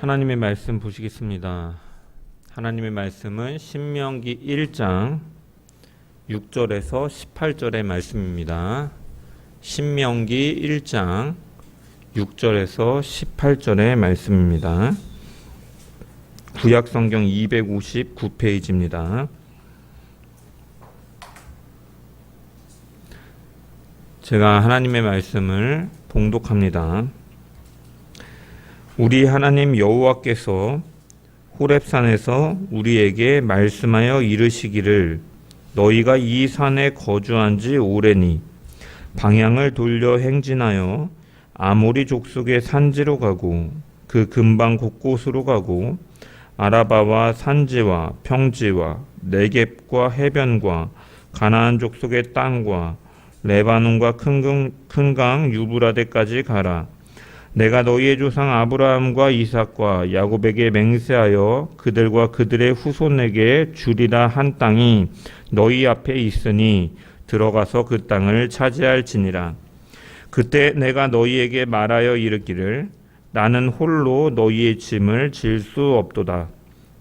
하나님의 말씀 보시겠습니다. 하나님의 말씀은 신명기 1장 6절에서 18절의 말씀입니다. 신명기 1장 6절에서 18절의 말씀입니다. 구약성경 259페이지입니다. 제가 하나님의 말씀을 봉독합니다. 우리 하나님 여호와께서 호렙산에서 우리에게 말씀하여 이르시기를 너희가 이 산에 거주한 지 오래니 방향을 돌려 행진하여 아모리 족속의 산지로 가고 그 근방 곳곳으로 가고 아라바와 산지와 평지와 네겝과 해변과 가나안 족속의 땅과 레바논과 큰 강 유브라데까지 가라. 내가 너희의 조상 아브라함과 이삭과 야곱에게 맹세하여 그들과 그들의 후손에게 주리라 한 땅이 너희 앞에 있으니 들어가서 그 땅을 차지할지니라. 그때 내가 너희에게 말하여 이르기를 나는 홀로 너희의 짐을 질 수 없도다.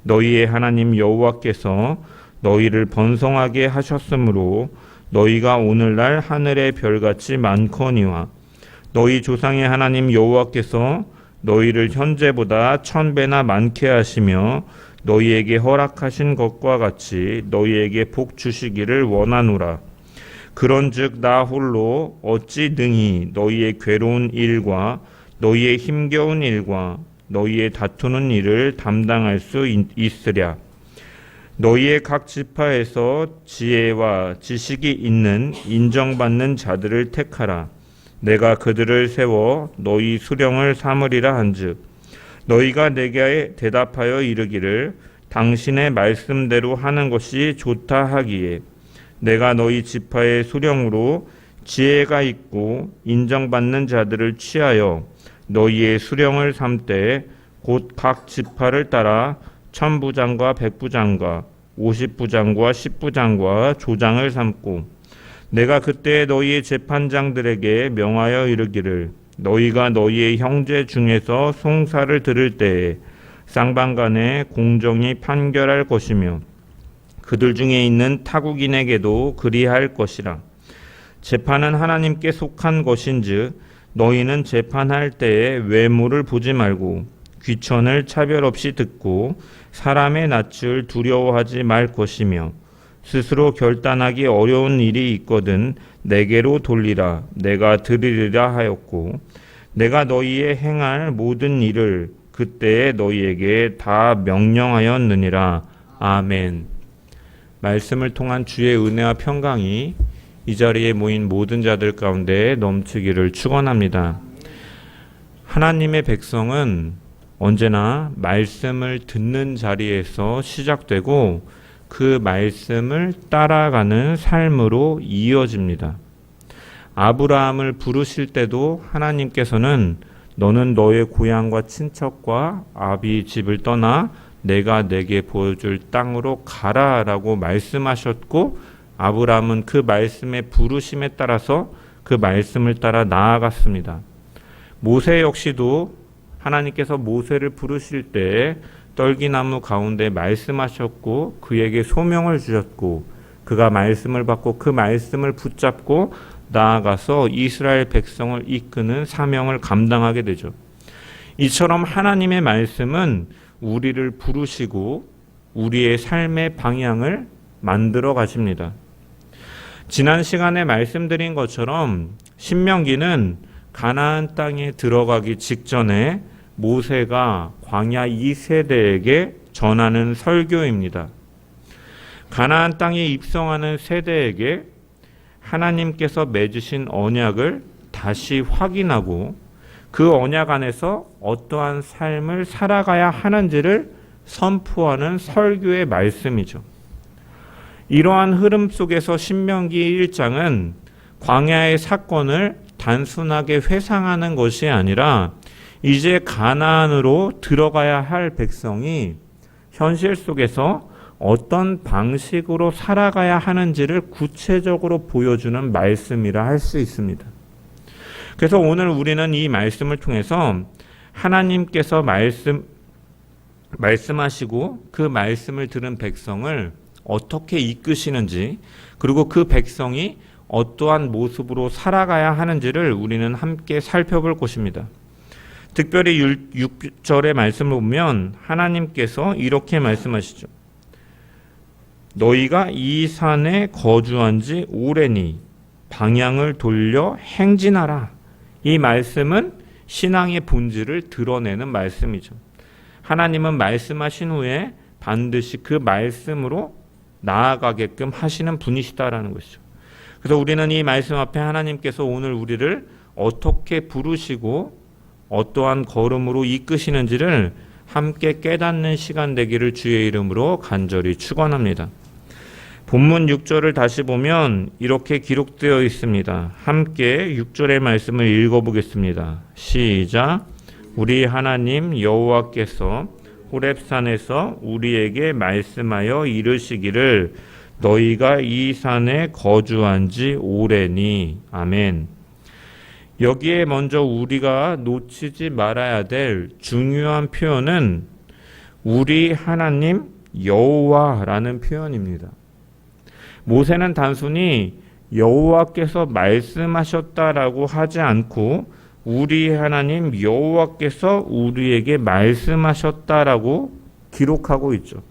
너희의 하나님 여호와께서 너희를 번성하게 하셨으므로 너희가 오늘날 하늘의 별같이 많거니와 너희 조상의 하나님 여호와께서 너희를 현재보다 1000배나 많게 하시며 너희에게 허락하신 것과 같이 너희에게 복 주시기를 원하노라. 그런즉 나 홀로 어찌 능히 너희의 괴로운 일과 너희의 힘겨운 일과 너희의 다투는 일을 담당할 수 있으랴. 너희의 각 지파에서 지혜와 지식이 있는 인정받는 자들을 택하라. 내가 그들을 세워 너희 수령을 삼으리라 한즉 너희가 내게 대답하여 이르기를 당신의 말씀대로 하는 것이 좋다 하기에 내가 너희 지파의 수령으로 지혜가 있고 인정받는 자들을 취하여 너희의 수령을 삼되 곧 각 지파를 따라 1000부장과 100부장과 50부장과 10부장과 조장을 삼고 내가 그때 너희의 재판장들에게 명하여 이르기를 너희가 너희의 형제 중에서 송사를 들을 때에 쌍방간에 공정히 판결할 것이며 그들 중에 있는 타국인에게도 그리할 것이라. 재판은 하나님께 속한 것인즉 너희는 재판할 때에 외모를 보지 말고 귀천을 차별 없이 듣고 사람의 낯을 두려워하지 말 것이며 스스로 결단하기 어려운 일이 있거든 내게로 돌리라. 내가 들으리라 하였고 내가 너희의 행할 모든 일을 그때에 너희에게 다 명령하였느니라. 아멘. 말씀을 통한 주의 은혜와 평강이 이 자리에 모인 모든 자들 가운데 넘치기를 축원합니다. 하나님의 백성은 언제나 말씀을 듣는 자리에서 시작되고 그 말씀을 따라가는 삶으로 이어집니다. 아브라함을 부르실 때도 하나님께서는 너는 너의 고향과 친척과 아비 집을 떠나 내가 내게 보여줄 땅으로 가라라고 말씀하셨고 아브라함은 그 말씀의 부르심에 따라서 그 말씀을 따라 나아갔습니다. 모세 역시도 하나님께서 모세를 부르실 때 떨기나무 가운데 말씀하셨고 그에게 소명을 주셨고 그가 말씀을 받고 그 말씀을 붙잡고 나아가서 이스라엘 백성을 이끄는 사명을 감당하게 되죠. 이처럼 하나님의 말씀은 우리를 부르시고 우리의 삶의 방향을 만들어 가십니다. 지난 시간에 말씀드린 것처럼 신명기는 가나안 땅에 들어가기 직전에 모세가 광야 2세대에게 전하는 설교입니다. 가나안 땅에 입성하는 세대에게 하나님께서 맺으신 언약을 다시 확인하고 그 언약 안에서 어떠한 삶을 살아가야 하는지를 선포하는 설교의 말씀이죠. 이러한 흐름 속에서 신명기 1장은 광야의 사건을 단순하게 회상하는 것이 아니라 이제 가나안으로 들어가야 할 백성이 현실 속에서 어떤 방식으로 살아가야 하는지를 구체적으로 보여주는 말씀이라 할 수 있습니다. 그래서 오늘 우리는 이 말씀을 통해서 하나님께서 말씀하시고 그 말씀을 들은 백성을 어떻게 이끄시는지, 그리고 그 백성이 어떠한 모습으로 살아가야 하는지를 우리는 함께 살펴볼 것입니다. 특별히 6절의 말씀을 보면 하나님께서 이렇게 말씀하시죠. 너희가 이 산에 거주한 지 오래니 방향을 돌려 행진하라. 이 말씀은 신앙의 본질을 드러내는 말씀이죠. 하나님은 말씀하신 후에 반드시 그 말씀으로 나아가게끔 하시는 분이시다라는 것이죠. 그래서 우리는 이 말씀 앞에 하나님께서 오늘 우리를 어떻게 부르시고 어떠한 걸음으로 이끄시는지를 함께 깨닫는 시간 되기를 주의 이름으로 간절히 축원합니다. 본문 6절을 다시 보면 이렇게 기록되어 있습니다. 함께 6절의 말씀을 읽어보겠습니다. 시작. 우리 하나님 여호와께서 호렙산에서 우리에게 말씀하여 이르시기를 너희가 이 산에 거주한 지 오래니. 아멘. 여기에 먼저 우리가 놓치지 말아야 될 중요한 표현은 우리 하나님 여호와라는 표현입니다. 모세는 단순히 여호와께서 말씀하셨다라고 하지 않고 우리 하나님 여호와께서 우리에게 말씀하셨다라고 기록하고 있죠.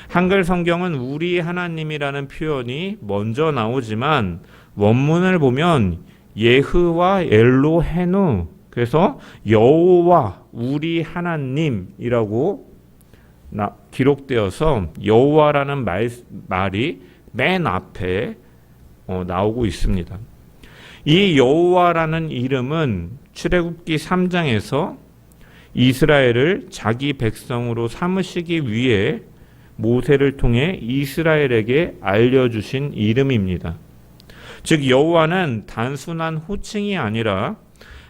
한글 성경은 우리 하나님이라는 표현이 먼저 나오지만 원문을 보면 예흐와 엘로헤누, 그래서 여호와 우리 하나님이라고 기록되어서 여호와라는 말이 맨 앞에 나오고 있습니다. 이 여호와라는 이름은 출애굽기 3장에서 이스라엘을 자기 백성으로 삼으시기 위해 모세를 통해 이스라엘에게 알려주신 이름입니다. 즉 여호와는 단순한 호칭이 아니라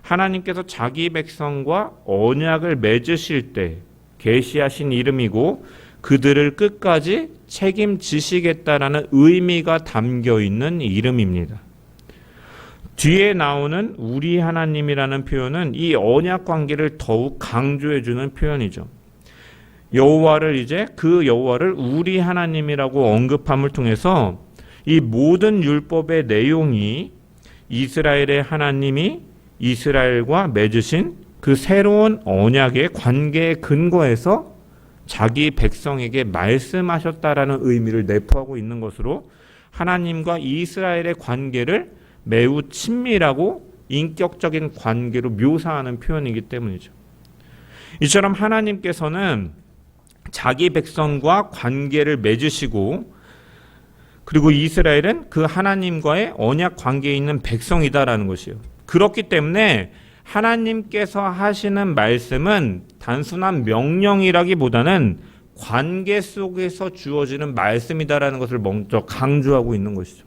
하나님께서 자기 백성과 언약을 맺으실 때 계시하신 이름이고 그들을 끝까지 책임지시겠다라는 의미가 담겨 있는 이름입니다. 뒤에 나오는 우리 하나님이라는 표현은 이 언약 관계를 더욱 강조해 주는 표현이죠. 그 여호와를 우리 하나님이라고 언급함을 통해서 이 모든 율법의 내용이 이스라엘의 하나님이 이스라엘과 맺으신 그 새로운 언약의 관계에 근거해서 자기 백성에게 말씀하셨다라는 의미를 내포하고 있는 것으로 하나님과 이스라엘의 관계를 매우 친밀하고 인격적인 관계로 묘사하는 표현이기 때문이죠. 이처럼 하나님께서는 자기 백성과 관계를 맺으시고 그리고 이스라엘은 그 하나님과의 언약 관계에 있는 백성이다라는 것이에요. 그렇기 때문에 하나님께서 하시는 말씀은 단순한 명령이라기보다는 관계 속에서 주어지는 말씀이다라는 것을 먼저 강조하고 있는 것이죠.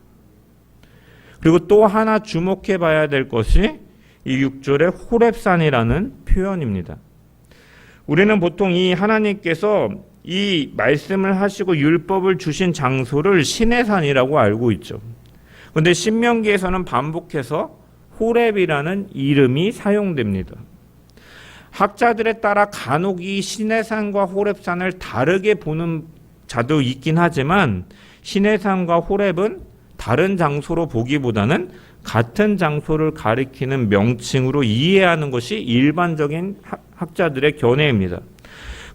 그리고 또 하나 주목해 봐야 될 것이 이 6절의 호렙산이라는 표현입니다. 우리는 보통 이 하나님께서 이 말씀을 하시고 율법을 주신 장소를 시내산이라고 알고 있죠. 그런데 신명기에서는 반복해서 호렙이라는 이름이 사용됩니다. 학자들에 따라 간혹 이 시내산과 호렙산을 다르게 보는 자도 있긴 하지만 시내산과 호렙은 다른 장소로 보기보다는 같은 장소를 가리키는 명칭으로 이해하는 것이 일반적인 학자들의 견해입니다.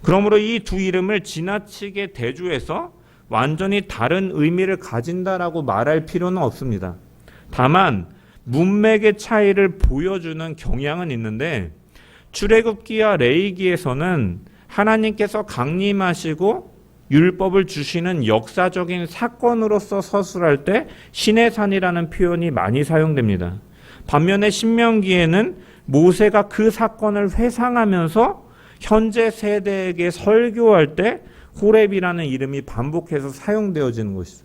그러므로 이 두 이름을 지나치게 대조해서 완전히 다른 의미를 가진다라고 말할 필요는 없습니다. 다만 문맥의 차이를 보여주는 경향은 있는데 출애굽기와 레위기에서는 하나님께서 강림하시고 율법을 주시는 역사적인 사건으로서 서술할 때 시내산이라는 표현이 많이 사용됩니다. 반면에 신명기에는 모세가 그 사건을 회상하면서 현재 세대에게 설교할 때 호렙이라는 이름이 반복해서 사용되어지는 것이죠.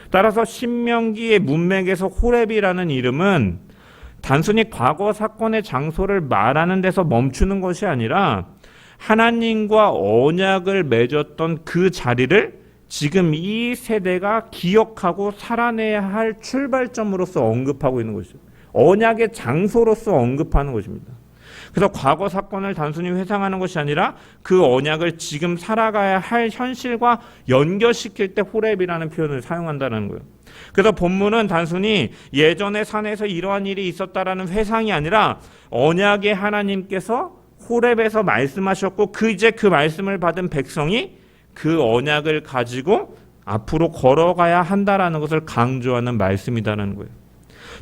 따라서 신명기의 문맥에서 호렙이라는 이름은 단순히 과거 사건의 장소를 말하는 데서 멈추는 것이 아니라 하나님과 언약을 맺었던 그 자리를 지금 이 세대가 기억하고 살아내야 할 출발점으로서 언급하고 있는 것이죠. 언약의 장소로서 언급하는 것입니다. 그래서 과거 사건을 단순히 회상하는 것이 아니라 그 언약을 지금 살아가야 할 현실과 연결시킬 때 호렙이라는 표현을 사용한다는 거예요. 그래서 본문은 단순히 예전에 산에서 이러한 일이 있었다라는 회상이 아니라 언약의 하나님께서 호렙에서 말씀하셨고 이제 그 말씀을 받은 백성이 그 언약을 가지고 앞으로 걸어가야 한다라는 것을 강조하는 말씀이라는 거예요.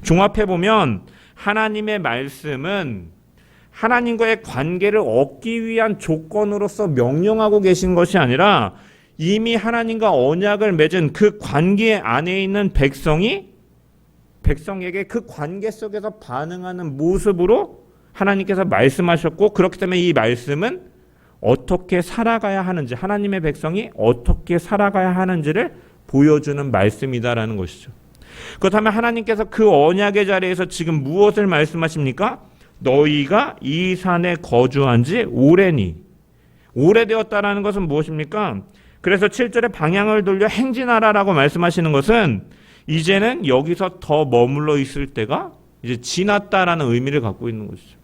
종합해 보면 하나님의 말씀은 하나님과의 관계를 얻기 위한 조건으로서 명령하고 계신 것이 아니라 이미 하나님과 언약을 맺은 그 관계 안에 있는 백성에게 그 관계 속에서 반응하는 모습으로 하나님께서 말씀하셨고, 그렇기 때문에 이 말씀은 어떻게 살아가야 하는지, 하나님의 백성이 어떻게 살아가야 하는지를 보여주는 말씀이다라는 것이죠. 그렇다면 하나님께서 그 언약의 자리에서 지금 무엇을 말씀하십니까? 너희가 이 산에 거주한 지 오래니. 오래되었다라는 것은 무엇입니까? 그래서 7절에 방향을 돌려 행진하라라고 말씀하시는 것은 이제는 여기서 더 머물러 있을 때가 이제 지났다라는 의미를 갖고 있는 것이죠.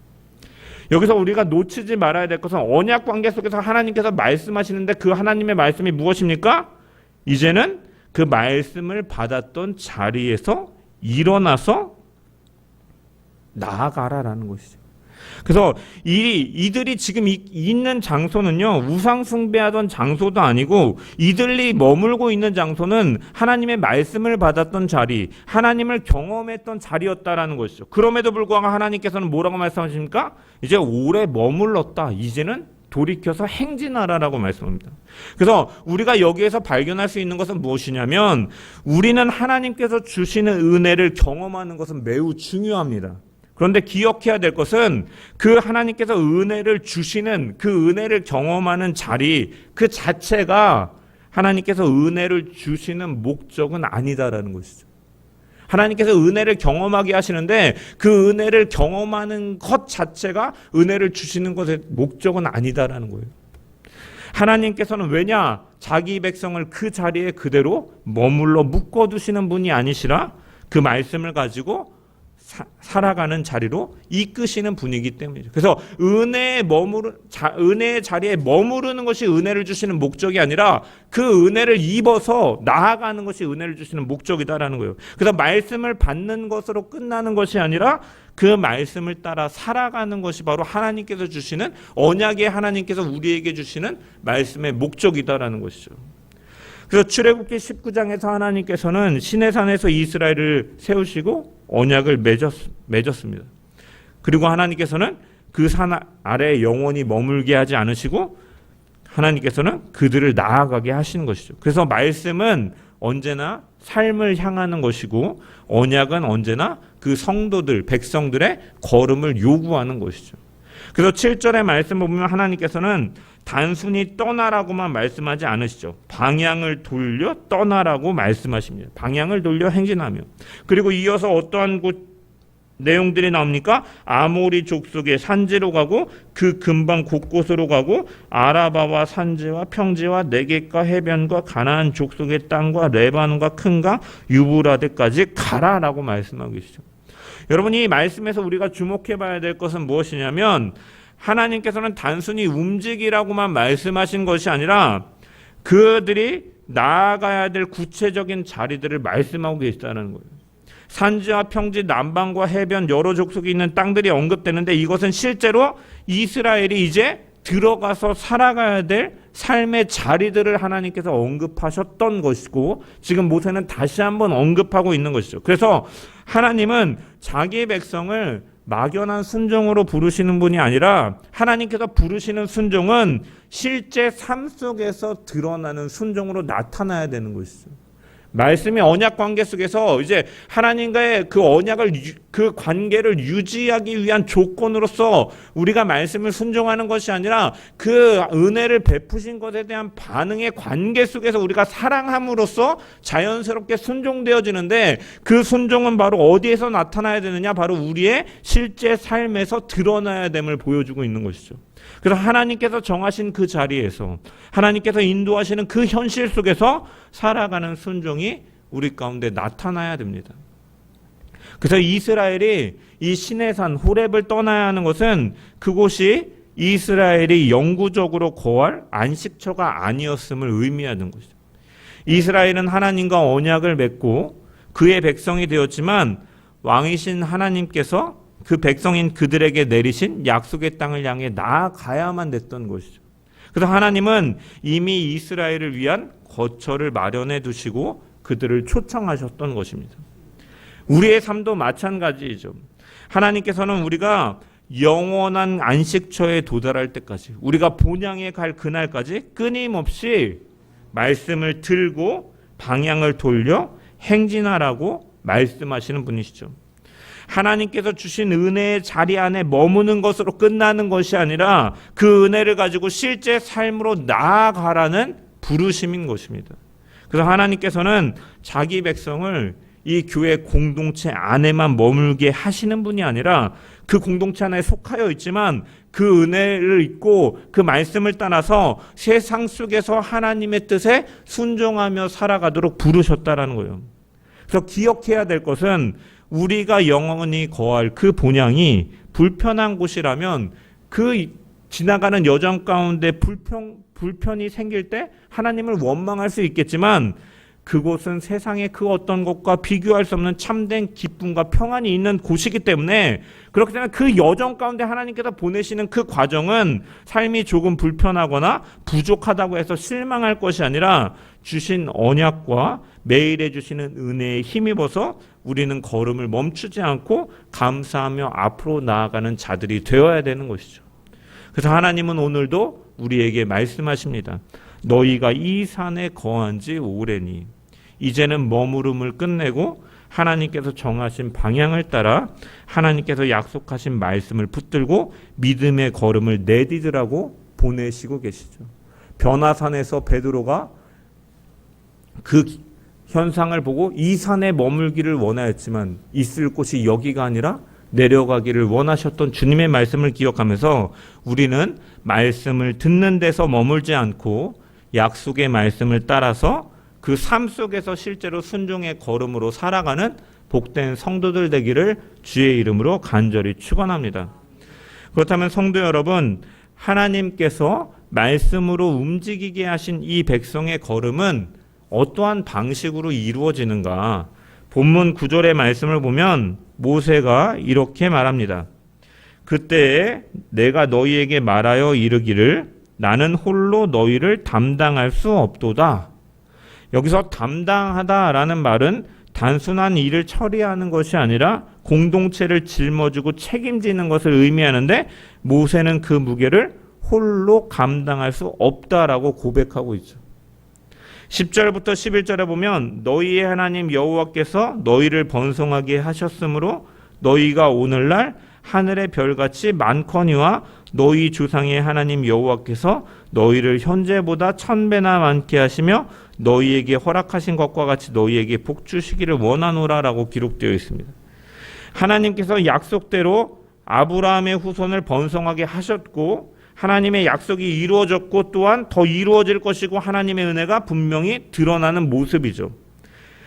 여기서 우리가 놓치지 말아야 될 것은 언약 관계 속에서 하나님께서 말씀하시는데 그 하나님의 말씀이 무엇입니까? 이제는 그 말씀을 받았던 자리에서 일어나서 나아가라라는 것이죠. 그래서 이들이 지금 있는 장소는요, 우상 숭배하던 장소도 아니고 이들이 머물고 있는 장소는 하나님의 말씀을 받았던 자리, 하나님을 경험했던 자리였다라는 것이죠. 그럼에도 불구하고 하나님께서는 뭐라고 말씀하십니까? 이제 오래 머물렀다. 이제는 돌이켜서 행진하라라고 말씀합니다. 그래서 우리가 여기에서 발견할 수 있는 것은 무엇이냐면 우리는 하나님께서 주시는 은혜를 경험하는 것은 매우 중요합니다. 그런데 기억해야 될 것은 그 하나님께서 은혜를 주시는 그 은혜를 경험하는 자리 그 자체가 하나님께서 은혜를 주시는 목적은 아니다라는 것이죠. 하나님께서 은혜를 경험하게 하시는데 그 은혜를 경험하는 것 자체가 은혜를 주시는 것의 목적은 아니다라는 거예요. 하나님께서는 왜냐? 자기 백성을 그 자리에 그대로 머물러 묶어두시는 분이 아니시라 그 말씀을 가지고 살아가는 자리로 이끄시는 분이기 때문이죠. 그래서 은혜의 자리에 머무르는 것이 은혜를 주시는 목적이 아니라 그 은혜를 입어서 나아가는 것이 은혜를 주시는 목적이다라는 거예요. 그래서 말씀을 받는 것으로 끝나는 것이 아니라 그 말씀을 따라 살아가는 것이 바로 하나님께서 주시는 언약의 하나님께서 우리에게 주시는 말씀의 목적이다라는 것이죠. 그래서 출애굽기 19장에서 하나님께서는 시내산에서 이스라엘을 세우시고 언약을 맺었습니다. 그리고 하나님께서는 그 산 아래에 영원히 머물게 하지 않으시고 하나님께서는 그들을 나아가게 하시는 것이죠. 그래서 말씀은 언제나 삶을 향하는 것이고 언약은 언제나 그 성도들, 백성들의 걸음을 요구하는 것이죠. 그래서 7절의 말씀을 보면 하나님께서는 단순히 떠나라고만 말씀하지 않으시죠. 방향을 돌려 떠나라고 말씀하십니다. 방향을 돌려 행진하며. 그리고 이어서 어떠한 내용들이 나옵니까? 아모리 족속의 산지로 가고 그 근방 곳곳으로 가고 아라바와 산지와 평지와 네겝과 해변과 가나안 족속의 땅과 레바논과 큰 강 유브라데까지 가라라고 말씀하고 계시죠. 여러분, 이 말씀에서 우리가 주목해 봐야 될 것은 무엇이냐면 하나님께서는 단순히 움직이라고만 말씀하신 것이 아니라 그들이 나아가야 될 구체적인 자리들을 말씀하고 계시다는 거예요. 산지와 평지, 남방과 해변 여러 족속이 있는 땅들이 언급되는데 이것은 실제로 이스라엘이 이제 들어가서 살아가야 될 삶의 자리들을 하나님께서 언급하셨던 것이고 지금 모세는 다시 한번 언급하고 있는 것이죠. 그래서 하나님은 자기 백성을 막연한 순종으로 부르시는 분이 아니라 하나님께서 부르시는 순종은 실제 삶 속에서 드러나는 순종으로 나타나야 되는 것이죠. 말씀이 언약 관계 속에서 이제 하나님과의 그 언약을 그 관계를 유지하기 위한 조건으로서 우리가 말씀을 순종하는 것이 아니라 그 은혜를 베푸신 것에 대한 반응의 관계 속에서 우리가 사랑함으로써 자연스럽게 순종되어지는데 그 순종은 바로 어디에서 나타나야 되느냐? 바로 우리의 실제 삶에서 드러나야 됨을 보여주고 있는 것이죠. 그래서 하나님께서 정하신 그 자리에서 하나님께서 인도하시는 그 현실 속에서 살아가는 순종이 우리 가운데 나타나야 됩니다. 그래서 이스라엘이 이 시내산 호렙을 떠나야 하는 것은 그곳이 이스라엘이 영구적으로 거할 안식처가 아니었음을 의미하는 것이죠. 이스라엘은 하나님과 언약을 맺고 그의 백성이 되었지만 왕이신 하나님께서 그 백성인 그들에게 내리신 약속의 땅을 향해 나아가야만 됐던 것이죠. 그래서 하나님은 이미 이스라엘을 위한 거처를 마련해 두시고 그들을 초청하셨던 것입니다. 우리의 삶도 마찬가지이죠. 하나님께서는 우리가 영원한 안식처에 도달할 때까지, 우리가 본향에 갈 그날까지 끊임없이 말씀을 들고 방향을 돌려 행진하라고 말씀하시는 분이시죠. 하나님께서 주신 은혜의 자리 안에 머무는 것으로 끝나는 것이 아니라 그 은혜를 가지고 실제 삶으로 나아가라는 부르심인 것입니다. 그래서 하나님께서는 자기 백성을 이 교회 공동체 안에만 머물게 하시는 분이 아니라 그 공동체 안에 속하여 있지만 그 은혜를 잊고 그 말씀을 따라서 세상 속에서 하나님의 뜻에 순종하며 살아가도록 부르셨다라는 거예요. 그래서 기억해야 될 것은 우리가 영원히 거할 그 본향이 불편한 곳이라면 그 지나가는 여정 가운데 불편이 생길 때 하나님을 원망할 수 있겠지만 그곳은 세상의 그 어떤 것과 비교할 수 없는 참된 기쁨과 평안이 있는 곳이기 때문에 그렇기 때문에 그 여정 가운데 하나님께서 보내시는 그 과정은 삶이 조금 불편하거나 부족하다고 해서 실망할 것이 아니라 주신 언약과 매일 해주시는 은혜에 힘입어서 우리는 걸음을 멈추지 않고 감사하며 앞으로 나아가는 자들이 되어야 되는 것이죠. 그래서 하나님은 오늘도 우리에게 말씀하십니다. 너희가 이 산에 거한 지 오래니 이제는 머무름을 끝내고 하나님께서 정하신 방향을 따라 하나님께서 약속하신 말씀을 붙들고 믿음의 걸음을 내디디라고 보내시고 계시죠. 변화산에서 베드로가 그 현상을 보고 이 산에 머물기를 원하였지만 있을 곳이 여기가 아니라 내려가기를 원하셨던 주님의 말씀을 기억하면서 우리는 말씀을 듣는 데서 머물지 않고 약속의 말씀을 따라서 그 삶 속에서 실제로 순종의 걸음으로 살아가는 복된 성도들 되기를 주의 이름으로 간절히 축원합니다. 그렇다면 성도 여러분, 하나님께서 말씀으로 움직이게 하신 이 백성의 걸음은 어떠한 방식으로 이루어지는가? 본문 9절의 말씀을 보면 모세가 이렇게 말합니다. 그때에 내가 너희에게 말하여 이르기를 나는 홀로 너희를 담당할 수 없도다. 여기서 담당하다라는 말은 단순한 일을 처리하는 것이 아니라 공동체를 짊어지고 책임지는 것을 의미하는데 모세는 그 무게를 홀로 감당할 수 없다라고 고백하고 있죠. 10절부터 11절에 보면 너희의 하나님 여호와께서 너희를 번성하게 하셨으므로 너희가 오늘날 하늘의 별같이 많거니와 너희 조상의 하나님 여호와께서 너희를 현재보다 1000배나 많게 하시며 너희에게 허락하신 것과 같이 너희에게 복 주시기를 원하노라라고 기록되어 있습니다. 하나님께서 약속대로 아브라함의 후손을 번성하게 하셨고 하나님의 약속이 이루어졌고 또한 더 이루어질 것이고 하나님의 은혜가 분명히 드러나는 모습이죠.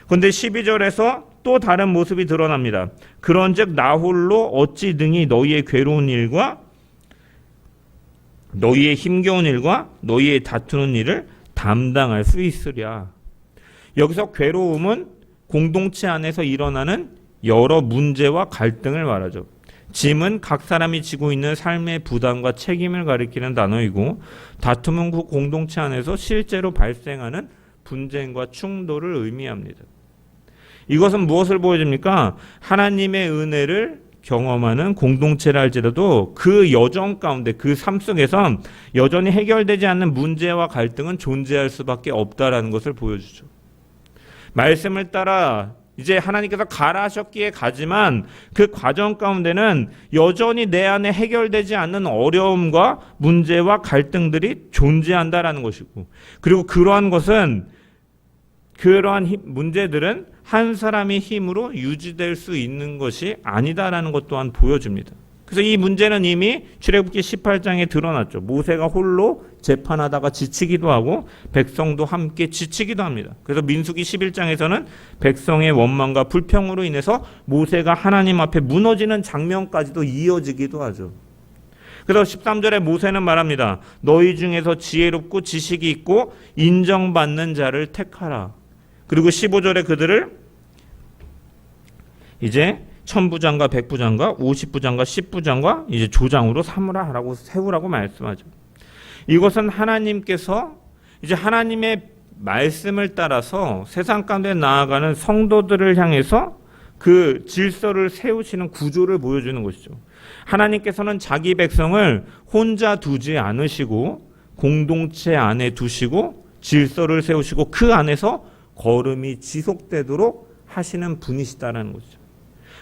그런데 12절에서 또 다른 모습이 드러납니다. 그런즉 나 홀로 어찌 능히 너희의 괴로운 일과 너희의 힘겨운 일과 너희의 다투는 일을 담당할 수 있으랴. 여기서 괴로움은 공동체 안에서 일어나는 여러 문제와 갈등을 말하죠. 짐은 각 사람이 지고 있는 삶의 부담과 책임을 가리키는 단어이고 다툼은 그 공동체 안에서 실제로 발생하는 분쟁과 충돌을 의미합니다. 이것은 무엇을 보여줍니까? 하나님의 은혜를 경험하는 공동체라 할지라도 그 여정 가운데 그 삶 속에선 여전히 해결되지 않는 문제와 갈등은 존재할 수밖에 없다라는 것을 보여주죠. 말씀을 따라 이제 하나님께서 가라 하셨기에 가지만 그 과정 가운데는 여전히 내 안에 해결되지 않는 어려움과 문제와 갈등들이 존재한다라는 것이고 그리고 그러한 문제들은 한 사람의 힘으로 유지될 수 있는 것이 아니다라는 것 또한 보여줍니다. 그래서 이 문제는 이미 출애굽기 18장에 드러났죠. 모세가 홀로 재판하다가 지치기도 하고 백성도 함께 지치기도 합니다. 그래서 민수기 11장에서는 백성의 원망과 불평으로 인해서 모세가 하나님 앞에 무너지는 장면까지도 이어지기도 하죠. 그래서 13절에 모세는 말합니다. 너희 중에서 지혜롭고 지식이 있고 인정받는 자를 택하라. 그리고 15절에 그들을 이제 1000부장과 100부장과 50부장과 10부장과 이제 조장으로 삼으라라고 세우라고 말씀하죠. 이것은 하나님께서 이제 하나님의 말씀을 따라서 세상 가운데 나아가는 성도들을 향해서 그 질서를 세우시는 구조를 보여주는 것이죠. 하나님께서는 자기 백성을 혼자 두지 않으시고 공동체 안에 두시고 질서를 세우시고 그 안에서 걸음이 지속되도록 하시는 분이시다라는 거죠.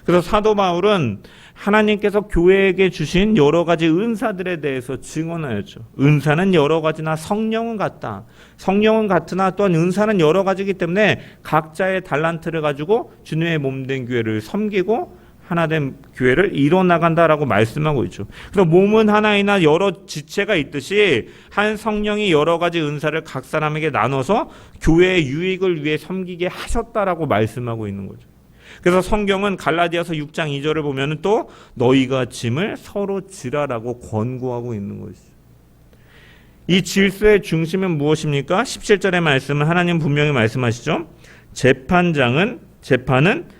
그래서 사도 바울은 하나님께서 교회에게 주신 여러 가지 은사들에 대해서 증언하였죠. 은사는 여러 가지나 성령은 같다. 성령은 같으나 또한 은사는 여러 가지이기 때문에 각자의 달란트를 가지고 주님의 몸된 교회를 섬기고 하나된 교회를 이뤄나간다라고 말씀하고 있죠. 그래서 몸은 하나이나 여러 지체가 있듯이 한 성령이 여러 가지 은사를 각 사람에게 나눠서 교회의 유익을 위해 섬기게 하셨다라고 말씀하고 있는 거죠. 그래서 성경은 갈라디아서 6장 2절을 보면 또 너희가 짐을 서로 지라라고 권고하고 있는 것이죠. 이 질서의 중심은 무엇입니까? 17절의 말씀은 하나님 분명히 말씀하시죠. 재판은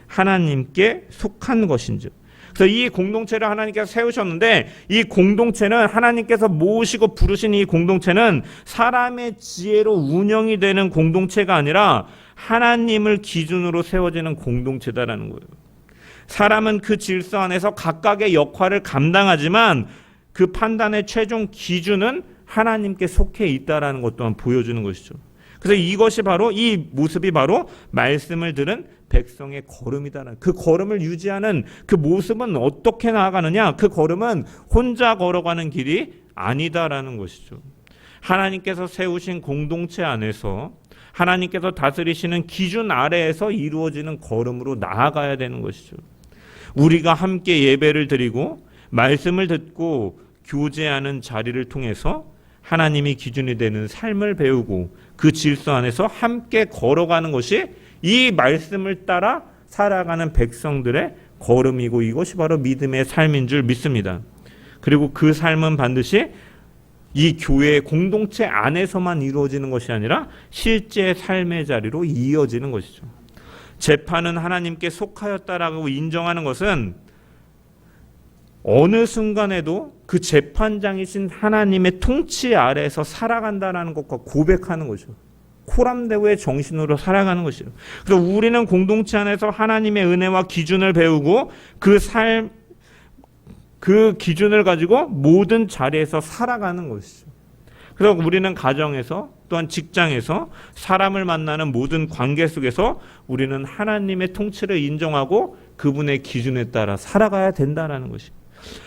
하나님께 속한 것인즉. 그래서 이 공동체를 하나님께서 세우셨는데 이 공동체는 하나님께서 모으시고 부르신 이 공동체는 사람의 지혜로 운영이 되는 공동체가 아니라 하나님을 기준으로 세워지는 공동체다라는 거예요. 사람은 그 질서 안에서 각각의 역할을 감당하지만 그 판단의 최종 기준은 하나님께 속해 있다라는 것 또한 보여주는 것이죠. 그래서 이것이 바로 이 모습이 바로 말씀을 들은 백성의 걸음이다라는 그 걸음을 유지하는 그 모습은 어떻게 나아가느냐? 그 걸음은 혼자 걸어가는 길이 아니다라는 것이죠. 하나님께서 세우신 공동체 안에서 하나님께서 다스리시는 기준 아래에서 이루어지는 걸음으로 나아가야 되는 것이죠. 우리가 함께 예배를 드리고 말씀을 듣고 교제하는 자리를 통해서 하나님이 기준이 되는 삶을 배우고 그 질서 안에서 함께 걸어가는 것이 이 말씀을 따라 살아가는 백성들의 걸음이고 이것이 바로 믿음의 삶인 줄 믿습니다. 그리고 그 삶은 반드시 이 교회의 공동체 안에서만 이루어지는 것이 아니라 실제 삶의 자리로 이어지는 것이죠. 재판은 하나님께 속하였다라고 인정하는 것은 어느 순간에도 그 재판장이신 하나님의 통치 아래에서 살아간다는 것과 고백하는 거죠. 코람데오의 정신으로 살아가는 것이죠. 그래서 우리는 공동체 안에서 하나님의 은혜와 기준을 배우고 그 기준을 가지고 모든 자리에서 살아가는 것이죠. 그래서 우리는 가정에서 또한 직장에서 사람을 만나는 모든 관계 속에서 우리는 하나님의 통치를 인정하고 그분의 기준에 따라 살아가야 된다는 것입니다.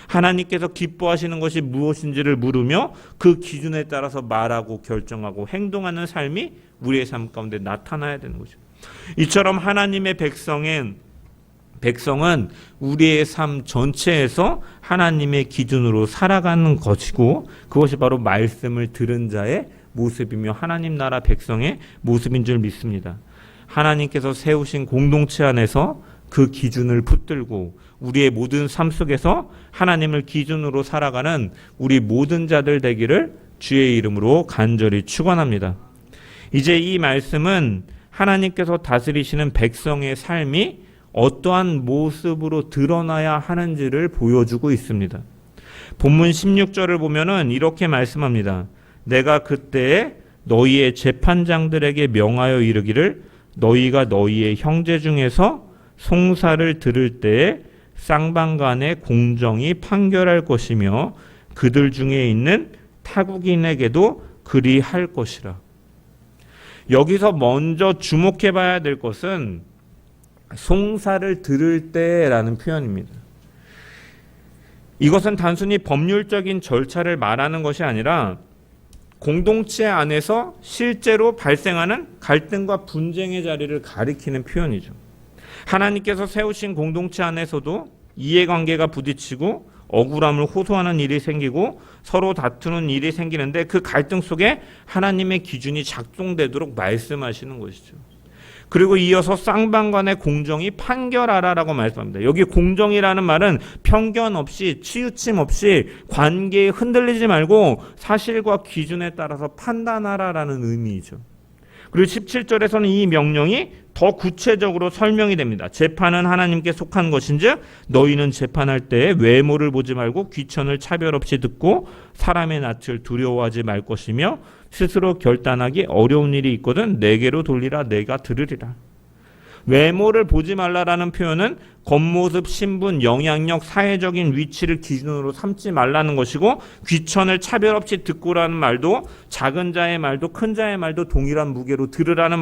하나님께서 기뻐하시는 것이 무엇인지를 물으며 그 기준에 따라서 말하고 결정하고 행동하는 삶이 우리의 삶 가운데 나타나야 되는 거죠. 이처럼 하나님의 백성은 우리의 삶 전체에서 하나님의 기준으로 살아가는 것이고 그것이 바로 말씀을 들은 자의 모습이며 하나님 나라 백성의 모습인 줄 믿습니다. 하나님께서 세우신 공동체 안에서 그 기준을 붙들고 우리의 모든 삶 속에서 하나님을 기준으로 살아가는 우리 모든 자들 되기를 주의 이름으로 간절히 축원합니다. 이제 이 말씀은 하나님께서 다스리시는 백성의 삶이 어떠한 모습으로 드러나야 하는지를 보여주고 있습니다. 본문 16절을 보면은 이렇게 말씀합니다. 내가 그때에 너희의 재판장들에게 명하여 이르기를 너희가 너희의 형제 중에서 송사를 들을 때에 쌍방간에 공정히 판결할 것이며 그들 중에 있는 타국인에게도 그리할 것이라. 여기서 먼저 주목해 봐야 될 것은 송사를 들을 때라는 표현입니다. 이것은 단순히 법률적인 절차를 말하는 것이 아니라 공동체 안에서 실제로 발생하는 갈등과 분쟁의 자리를 가리키는 표현이죠. 하나님께서 세우신 공동체 안에서도 이해관계가 부딪히고 억울함을 호소하는 일이 생기고 서로 다투는 일이 생기는데 그 갈등 속에 하나님의 기준이 작동되도록 말씀하시는 것이죠. 그리고 이어서 쌍방간의 공정히 판결하라라고 말씀합니다. 여기 공정이라는 말은 편견 없이 치우침 없이 관계에 흔들리지 말고 사실과 기준에 따라서 판단하라라는 의미이죠. 그리고 17절에서는 이 명령이 더 구체적으로 설명이 됩니다. 재판은 하나님께 속한 것인즉 너희는 재판할 때 외모를 보지 말고 귀천을 차별 없이 듣고 사람의 낯을 두려워하지 말 것이며 스스로 결단하기 어려운 일이 있거든 내게로 돌리라 내가 들으리라. 외모를 보지 말라라는 표현은 겉모습, 신분, 영향력, 사회적인 위치를 기준으로 삼지 말라는 것이고 귀천을 차별 없이 듣고라는 말도 작은 자의 말도 큰 자의 말도 동일한 무게로 들으라는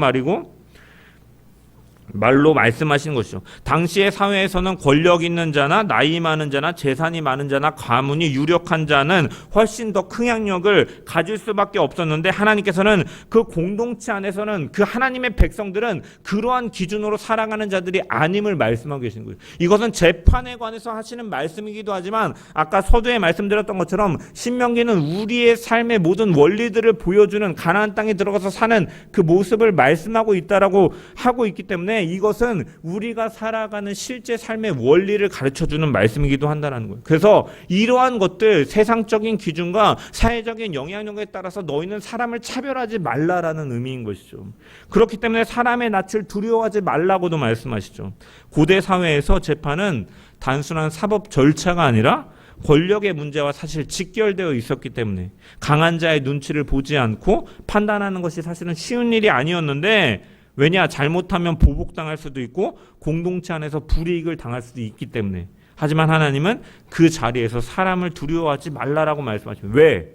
말로 말씀하시는 것이죠. 당시의 사회에서는 권력 있는 자나 나이 많은 자나 재산이 많은 자나 가문이 유력한 자는 훨씬 더 큰 영향력을 가질 수밖에 없었는데 하나님께서는 그 공동체 안에서는 그 하나님의 백성들은 그러한 기준으로 살아가는 자들이 아님을 말씀하고 계신 거예요. 이것은 재판에 관해서 하시는 말씀이기도 하지만 아까 서두에 말씀드렸던 것처럼 신명기는 우리의 삶의 모든 원리들을 보여주는 가나안 땅에 들어가서 사는 그 모습을 말씀하고 있다라고 하고 있기 때문에 이것은 우리가 살아가는 실제 삶의 원리를 가르쳐주는 말씀이기도 한다는 거예요. 그래서 이러한 것들 세상적인 기준과 사회적인 영향력에 따라서 너희는 사람을 차별하지 말라라는 의미인 것이죠. 그렇기 때문에 사람의 낯을 두려워하지 말라고도 말씀하시죠. 고대 사회에서 재판은 단순한 사법 절차가 아니라 권력의 문제와 사실 직결되어 있었기 때문에 강한 자의 눈치를 보지 않고 판단하는 것이 사실은 쉬운 일이 아니었는데 왜냐? 잘못하면 보복당할 수도 있고 공동체 안에서 불이익을 당할 수도 있기 때문에. 하지만 하나님은 그 자리에서 사람을 두려워하지 말라라고 말씀하십니다. 왜?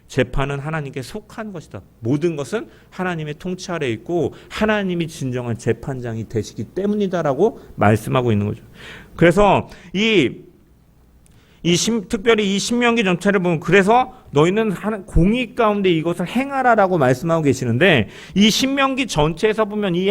재판은 하나님께 속한 것이다. 모든 것은 하나님의 통치 아래에 있고 하나님이 진정한 재판장이 되시기 때문이다라고 말씀하고 있는 거죠. 그래서 특별히 이 신명기 전체를 보면 그래서 너희는 공의 가운데 이것을 행하라라고 말씀하고 계시는데 이 신명기 전체에서 보면 이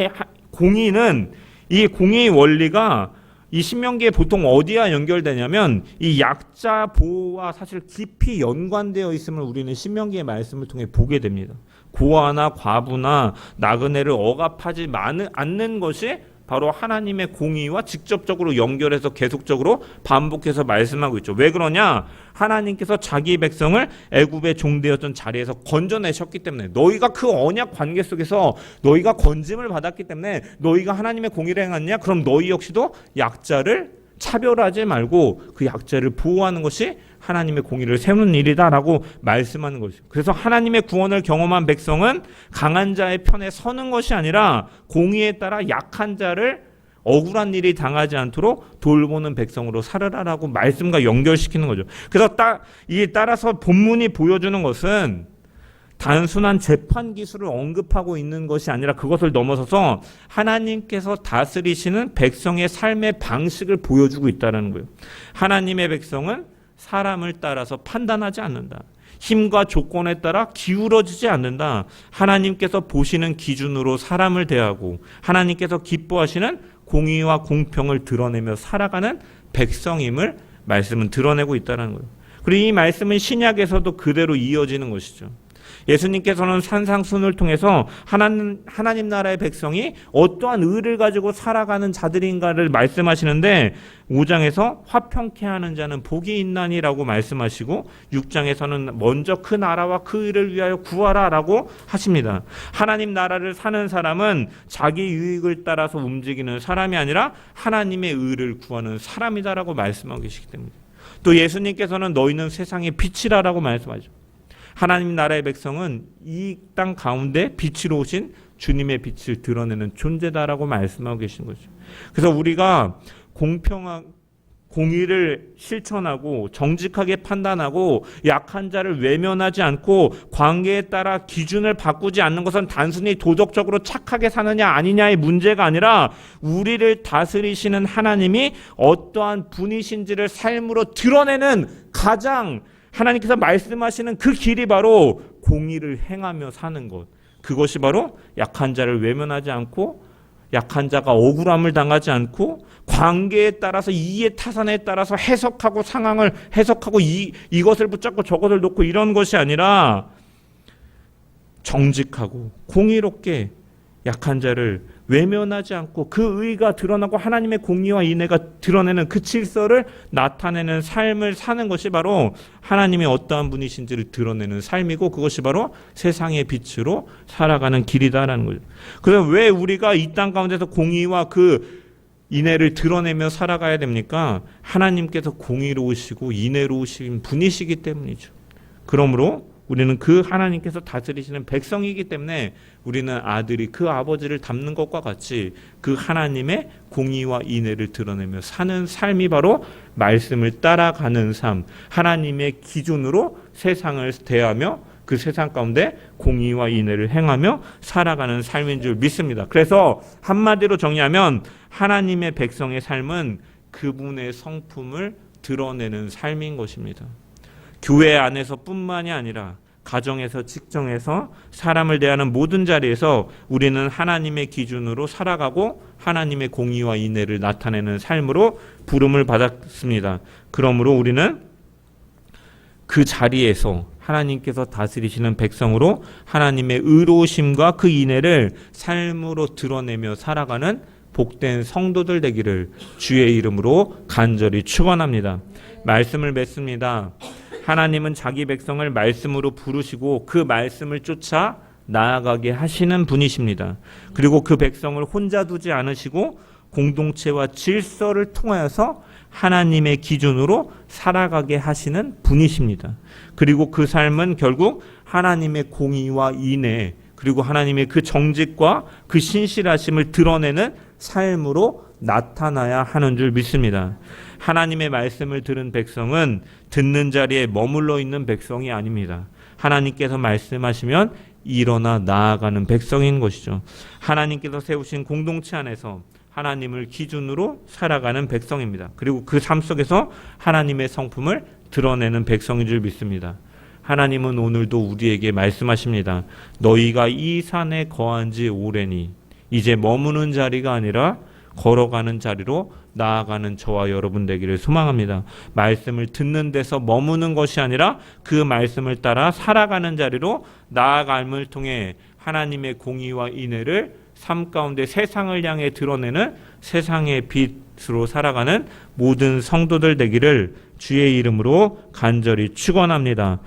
공의의 원리가 이 신명기에 보통 어디와 연결되냐면 이 약자 보호와 사실 깊이 연관되어 있음을 우리는 신명기의 말씀을 통해 보게 됩니다. 고아나 과부나 나그네를 억압하지 않는 것이 바로 하나님의 공의와 직접적으로 연결해서 계속적으로 반복해서 말씀하고 있죠. 왜 그러냐? 하나님께서 자기 백성을 애굽의 종되었던 자리에서 건져내셨기 때문에 너희가 그 언약 관계 속에서 너희가 건짐을 받았기 때문에 너희가 하나님의 공의를 행하느냐? 그럼 너희 역시도 약자를 차별하지 말고 그 약자를 보호하는 것이 하나님의 공의를 세우는 일이다라고 말씀하는 것이죠. 그래서 하나님의 구원을 경험한 백성은 강한 자의 편에 서는 것이 아니라 공의에 따라 약한 자를 억울한 일이 당하지 않도록 돌보는 백성으로 살아라라고 말씀과 연결시키는 거죠. 그래서 따라서 본문이 보여주는 것은 단순한 재판 기술을 언급하고 있는 것이 아니라 그것을 넘어서서 하나님께서 다스리시는 백성의 삶의 방식을 보여주고 있다는 거예요. 하나님의 백성은 사람을 따라서 판단하지 않는다. 힘과 조건에 따라 기울어지지 않는다. 하나님께서 보시는 기준으로 사람을 대하고 하나님께서 기뻐하시는 공의와 공평을 드러내며 살아가는 백성임을 말씀은 드러내고 있다는 거예요. 그리고 이 말씀은 신약에서도 그대로 이어지는 것이죠. 예수님께서는 산상순을 통해서 하나님 나라의 백성이 어떠한 의를 가지고 살아가는 자들인가를 말씀하시는데 5장에서 화평케 하는 자는 복이 있나니라고 말씀하시고 6장에서는 먼저 그 나라와 그 의를 위하여 구하라라고 하십니다. 하나님 나라를 사는 사람은 자기 유익을 따라서 움직이는 사람이 아니라 하나님의 의를 구하는 사람이다라고 말씀하고 계시기 때문에 또 예수님께서는 너희는 세상의 빛이라라고 말씀하죠. 하나님 나라의 백성은 이 땅 가운데 빛으로 오신 주님의 빛을 드러내는 존재다라고 말씀하고 계신 거죠. 그래서 우리가 공평한 공의를 실천하고 정직하게 판단하고 약한 자를 외면하지 않고 관계에 따라 기준을 바꾸지 않는 것은 단순히 도덕적으로 착하게 사느냐 아니냐의 문제가 아니라 우리를 다스리시는 하나님이 어떠한 분이신지를 삶으로 드러내는 가장 하나님께서 말씀하시는 그 길이 바로 공의를 행하며 사는 것. 그것이 바로 약한 자를 외면하지 않고 약한 자가 억울함을 당하지 않고 관계에 따라서 이해 타산에 따라서 해석하고 상황을 해석하고 이것을 붙잡고 저것을 놓고 이런 것이 아니라 정직하고 공의롭게 약한 자를 외면하지 않고 그 의가 드러나고 하나님의 공의와 인애가 드러내는 그 질서를 나타내는 삶을 사는 것이 바로 하나님의 어떠한 분이신지를 드러내는 삶이고 그것이 바로 세상의 빛으로 살아가는 길이다라는 거죠. 그래서 왜 우리가 이 땅 가운데서 공의와 그 인애를 드러내며 살아가야 됩니까? 하나님께서 공의로우시고 인애로우신 분이시기 때문이죠. 그러므로 우리는 그 하나님께서 다스리시는 백성이기 때문에 우리는 아들이 그 아버지를 닮는 것과 같이 그 하나님의 공의와 인애를 드러내며 사는 삶이 바로 말씀을 따라가는 삶, 하나님의 기준으로 세상을 대하며 그 세상 가운데 공의와 인애를 행하며 살아가는 삶인 줄 믿습니다. 그래서 한마디로 정리하면 하나님의 백성의 삶은 그분의 성품을 드러내는 삶인 것입니다. 교회 안에서뿐만이 아니라 가정에서, 직장에서, 사람을 대하는 모든 자리에서 우리는 하나님의 기준으로 살아가고 하나님의 공의와 인애를 나타내는 삶으로 부름을 받았습니다. 그러므로 우리는 그 자리에서 하나님께서 다스리시는 백성으로 하나님의 의로우심과 그 인애를 삶으로 드러내며 살아가는 복된 성도들 되기를 주의 이름으로 간절히 축원합니다. 말씀을 맺습니다. 하나님은 자기 백성을 말씀으로 부르시고 그 말씀을 쫓아 나아가게 하시는 분이십니다. 그리고 그 백성을 혼자 두지 않으시고 공동체와 질서를 통하여서 하나님의 기준으로 살아가게 하시는 분이십니다. 그리고 그 삶은 결국 하나님의 공의와 인애 그리고 하나님의 그 정직과 그 신실하심을 드러내는 삶으로 나타나야 하는 줄 믿습니다. 하나님의 말씀을 들은 백성은 듣는 자리에 머물러 있는 백성이 아닙니다. 하나님께서 말씀하시면 일어나 나아가는 백성인 것이죠. 하나님께서 세우신 공동체 안에서 하나님을 기준으로 살아가는 백성입니다. 그리고 그 삶 속에서 하나님의 성품을 드러내는 백성인 줄 믿습니다. 하나님은 오늘도 우리에게 말씀하십니다. 너희가 이 산에 거한 지 오래니 이제 머무는 자리가 아니라 걸어가는 자리로 나아가는 저와 여러분 되기를 소망합니다. 말씀을 듣는 데서 머무는 것이 아니라 그 말씀을 따라 살아가는 자리로 나아감을 통해 하나님의 공의와 인애를 삶 가운데 세상을 향해 드러내는 세상의 빛으로 살아가는 모든 성도들 되기를 주의 이름으로 간절히 축원합니다.